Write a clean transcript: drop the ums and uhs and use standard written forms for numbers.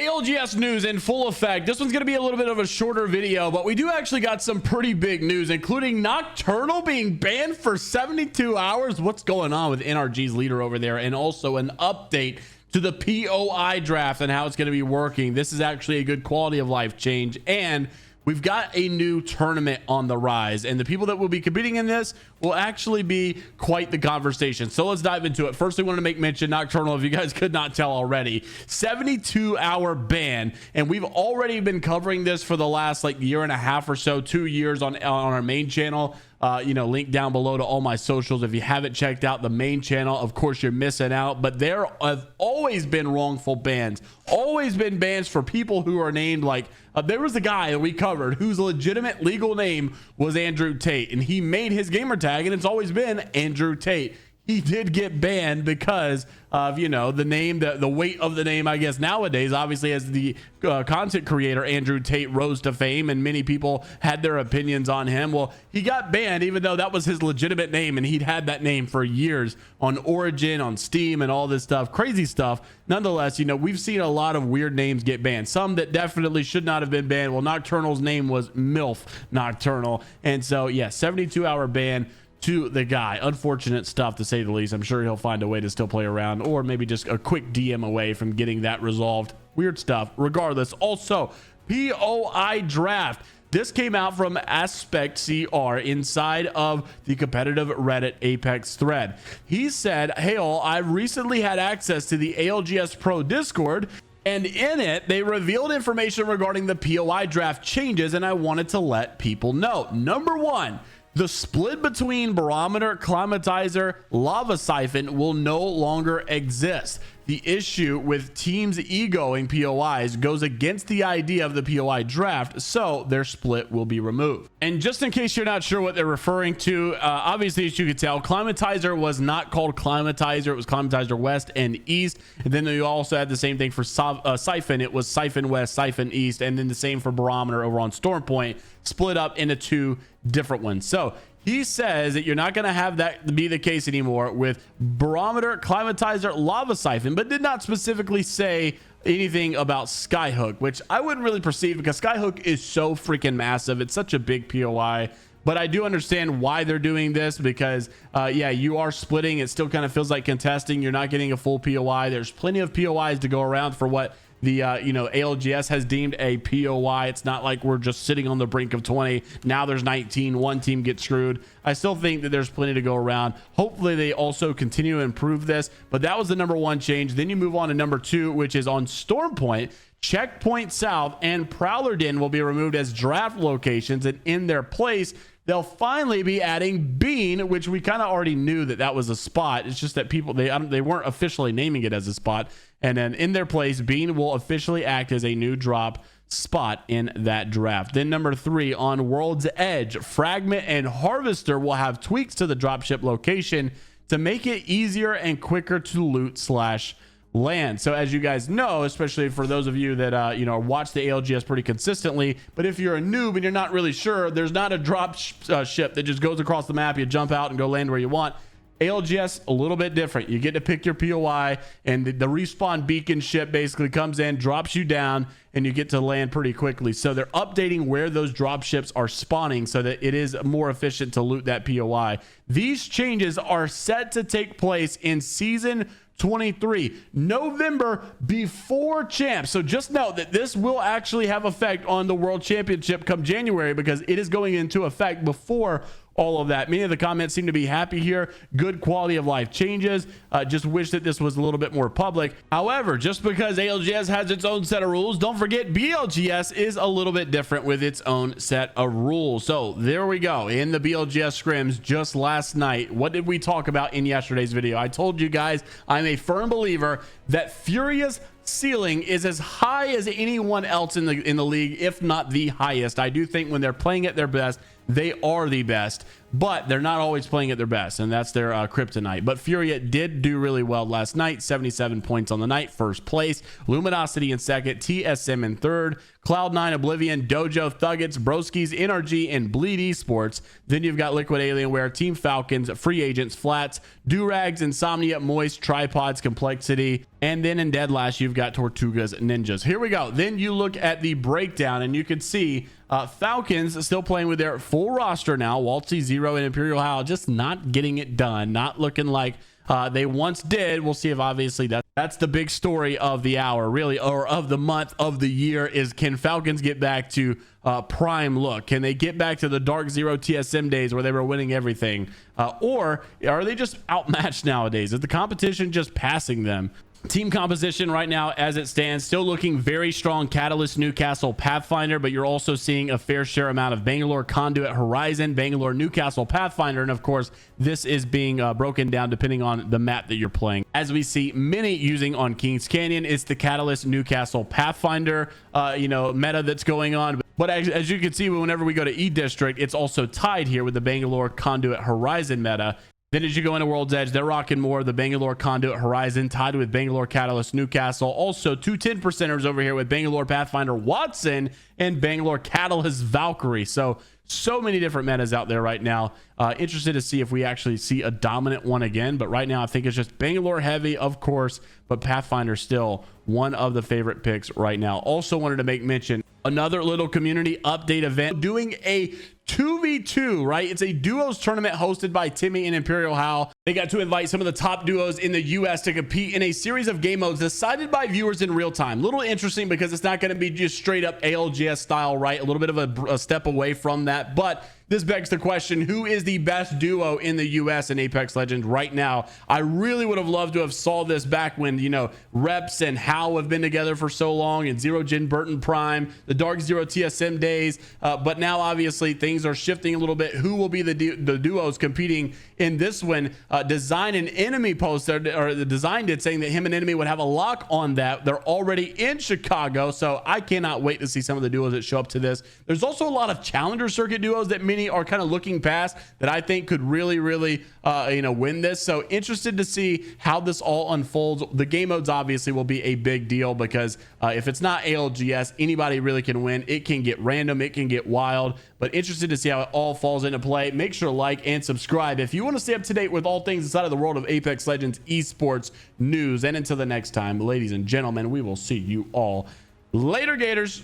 ALGS news in full effect. This one's going to be a little bit of a shorter video, but we do actually got some pretty big news, including Nocturnal being banned for 72 hours. What's going on with NRG's leader over there? And also an update to the POI draft and how it's going to be working. This is actually a good quality of life change, and we've got a new tournament on the rise, and the people that will be competing in this will actually be quite the conversation. So let's dive into it. First, we want to make mention Nocturnal, if you guys could not tell already, 72-hour ban, and we've already been covering this for the last like year and a half or so, 2 years on our main channel. Link down below to all my socials. If you haven't checked out the main channel, of course you're missing out, but there have always been wrongful bans, always been bans for people who are named like there was a guy that we covered whose legitimate legal name was Andrew Tate, and he made his gamer tag and it's always been Andrew Tate. He did get banned because of, the name, the weight of the name, I guess, nowadays. Obviously, as the content creator, Andrew Tate rose to fame and many people had their opinions on him. Well, he got banned even though that was his legitimate name, and he'd had that name for years on Origin, on Steam, and all this stuff. Crazy stuff. Nonetheless, we've seen a lot of weird names get banned. Some that definitely should not have been banned. Well, Nocturnal's name was MILF Nocturnal. And so, yeah, 72-hour ban to the guy. Unfortunate stuff, to say the least. I'm sure he'll find a way to still play around, or maybe just a quick DM away from getting that resolved. Weird stuff. Regardless, also POI draft. This came out from Aspect CR inside of the competitive Reddit Apex thread. He said, "Hey all, I recently had access to the ALGS Pro Discord, and in it, they revealed information regarding the POI draft changes, and I wanted to let people know. Number one, the split between barometer, climatizer, lava siphon will no longer exist. The issue with teams egoing POIs goes against the idea of the POI draft, so their split will be removed." And just in case you're not sure what they're referring to, obviously, as you can tell, climatizer was not called climatizer. It was climatizer west and east. And then you also had the same thing for siphon. It was siphon west, siphon east, and then the same for barometer over on Storm Point, split up into two different ones. So he says that you're not going to have that be the case anymore with barometer, climatizer, lava siphon, but did not specifically say anything about Skyhook, which I wouldn't really perceive because Skyhook is so freaking massive. It's such a big POI. But I do understand why they're doing this because, yeah, you are splitting. It still kind of feels like contesting. You're not getting a full POI. There's plenty of POIs to go around for what the ALGS has deemed a POI. It's not like we're just sitting on the brink of 20. Now there's 19. One team gets screwed. I still think that there's plenty to go around. Hopefully they also continue to improve this, but that was the number one change. Then you move on to number two, which is on Storm Point. Checkpoint South and Prowler Den will be removed as draft locations, and in their place they'll finally be adding Bean, which we kind of already knew that was a spot. It's just that people, they weren't officially naming it as a spot. And then in their place, Bean will officially act as a new drop spot in that draft. Then number three, on World's Edge, Fragment and Harvester will have tweaks to the dropship location to make it easier and quicker to loot / land. So as you guys know, especially for those of you that watch the ALGS pretty consistently, but if you're a noob and you're not really sure, there's not a drop ship that just goes across the map, you jump out and go land where you want. ALGS a little bit different. You get to pick your POI, and the respawn beacon ship basically comes in, drops you down, and you get to land pretty quickly. So they're updating where those drop ships are spawning so that it is more efficient to loot that POI. These changes are set to take place in season 23, November, before champs. So just note that this will actually have effect on the World Championship come January because it is going into effect before all of that. Many of the comments seem to be happy here. Good quality of life changes. Just wish that this was a little bit more public. However, just because ALGS has its own set of rules, don't forget BLGS is a little bit different with its own set of rules. So there we go. In the BLGS scrims just last night, what did we talk about in yesterday's video? I told you guys I'm a firm believer that Furious ceiling is as high as anyone else in the league, if not the highest. I do think when they're playing at their best, they are the best, but they're not always playing at their best, and that's their kryptonite. But Furia did do really well last night, 77 points on the night, first place. Luminosity in second, TSM in third, Cloud9, Oblivion, Dojo, Thuggets, Broskis, NRG, and Bleed Esports. Then you've got Liquid Alienware, Team Falcons, Free Agents, Flats, Durags, Insomnia, Moist, Tripods, Complexity, and then in dead last you've got Tortugas, Ninjas. Here we go. Then you look at the breakdown, and you can see Falcons still playing with their full roster now. Waltzy, Zero, and ImperialHal just not getting it done, not looking like they once did. We'll see if obviously that's the big story of the hour, really, or of the month, of the year, is can Falcons get back to prime look? Can they get back to the Dark Zero TSM days where they were winning everything? Or are they just outmatched nowadays? Is the competition just passing them? Team composition right now as it stands, still looking very strong. Catalyst, Newcastle, Pathfinder, but you're also seeing a fair share amount of Bangalore, Conduit, Horizon, Bangalore, Newcastle, Pathfinder, and of course this is being broken down depending on the map that you're playing. As we see many using on Kings Canyon, it's the Catalyst, Newcastle, Pathfinder meta that's going on. But as you can see, whenever we go to E District, it's also tied here with the Bangalore, Conduit, Horizon meta. Then as you go into World's Edge, they're rocking more of the Bangalore, Conduit, Horizon, tied with Bangalore, Catalyst, Newcastle. Also, two 10%ers over here with Bangalore, Pathfinder, Watson, and Bangalore, Catalyst, Valkyrie. So many different metas out there right now. Interested to see if we actually see a dominant one again. But right now, I think it's just Bangalore heavy, of course, but Pathfinder still one of the favorite picks right now. Also wanted to make mention, another little community update event, doing a 2v2, right? It's a duos tournament hosted by Timmy and ImperialHal. They got to invite some of the top duos in the US to compete in a series of game modes decided by viewers in real time. Little interesting because it's not going to be just straight up ALGS style, right? A little bit of a step away from that, but this begs the question, who is the best duo in the US in Apex Legends right now? I really would have loved to have saw this back when, Reps and Hal have been together for so long, and Zero Jin Burton Prime, the Dark Zero TSM days. But now obviously things are shifting a little bit. Who will be the duos competing in this one? Design and Enemy posted, or the Design did, saying that him and Enemy would have a lock on that. They're already in Chicago, so I cannot wait to see some of the duos that show up to this. There's also a lot of Challenger Circuit duos that many are kind of looking past that I think could really win this. So interested to see how this all unfolds. The game modes obviously will be a big deal because if it's not ALGS, anybody really can win. It can get random, it can get wild, but interested to see how it all falls into play. Make sure to like and subscribe if you want to stay up to date with all things inside of the world of Apex Legends esports news. And until the next time, ladies and gentlemen, we will see you all later, Gators.